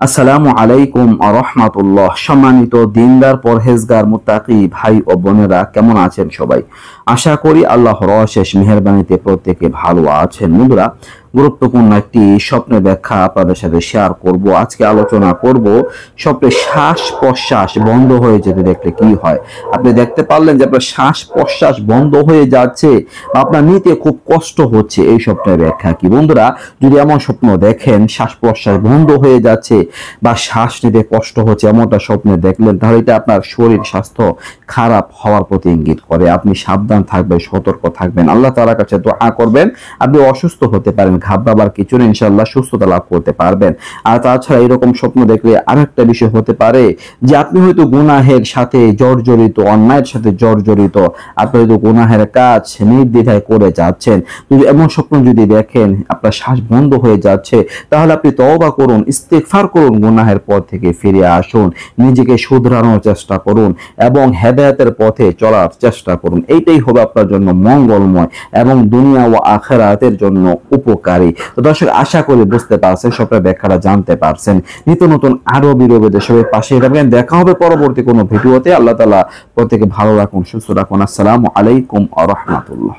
আসসালামু আলাইকুম আরহামাতুল্লাহ। সম্মানিত দিনদার পরহেজগার মুত্তাকি ভাই ও বোনেরা, কেমন আছেন সবাই? আশা করি আল্লাহর অশেষ মেহেরবানিতে প্রত্যেকে ভালো আছেন। বন্ধুরা, গুরুত্বপূর্ণ একটি স্বপ্নের ব্যাখ্যা আপনাদের সাথে শেয়ার করব। আজকে আলোচনা করব স্বপ্নে শ্বাস প্রশ্বাস বন্ধ হয়ে যেতে দেখলে কি হয়। আপনি দেখতে পারলেন যে আপনার শ্বাস প্রশ্বাস বন্ধ হয়ে যাচ্ছে, আপনার নিতে খুব কষ্ট হচ্ছে, এই স্বপ্নের ব্যাখ্যা কি? বন্ধুরা, যদি এমন স্বপ্ন দেখেন শ্বাস প্রশ্বাস বন্ধ হয়ে যাচ্ছে বা শ্বাস নিতে কষ্ট হচ্ছে, এমনটা স্বপ্নে দেখলেন, তাহলে এটা আপনার শরীর স্বাস্থ্য খারাপ হওয়ার প্রতি ইঙ্গিত করে। আপনি সাবধান থাকবেন, সতর্ক থাকবেন, আল্লাহ তাআলার কাছে দোয়া করবেন। আপনি অসুস্থ হতে পারেন, ঘাবড়াবার কিছু নেই, ইনশাআল্লাহ সুস্থতা লাভ করতে পারবেন। আর তাছাড়া এরকম স্বপ্ন দেখলে আরেকটা বিষয় হতে পারে যে আপনি হয়তো গুনাহের সাথে জর্জরিত, অন্যায়ের সাথে জর্জরিত, আপনি হয়তো গুনাহের কাজ নির্দ্বিধায় করে যাচ্ছেন। যদি এমন স্বপ্ন যদি দেখেন আপনার শ্বাস বন্ধ হয়ে যাচ্ছে, তাহলে আপনি তওবা করুন, ইস্তেগফার করুন, গুনাহের পথ থেকে ফিরে আসুন, নিজেকে শুধরানোর চেষ্টা করুন এবং হেদায়েতের পথে চলার চেষ্টা করুন। এইটাই হবে আপনার জন্য মঙ্গলময় এবং দুনিয়া ও আখিরাতের জন্য উপকারী। তো দর্শক, আশা করি বুঝতে পারছেন, স্বপ্নের ব্যাখ্যাটা জানতে পারছেন। নিত্য নতুন আরো বিরোধী সবাই পাশে থাকবেন। দেখা হবে পরবর্তী কোনো ভিডিওতে। আল্লাহ তাআলা প্রত্যেকে ভালো রাখুন, সুস্থ রাখুন। আসসালামু আলাইকুম ওয়া রাহমাতুল্লাহ।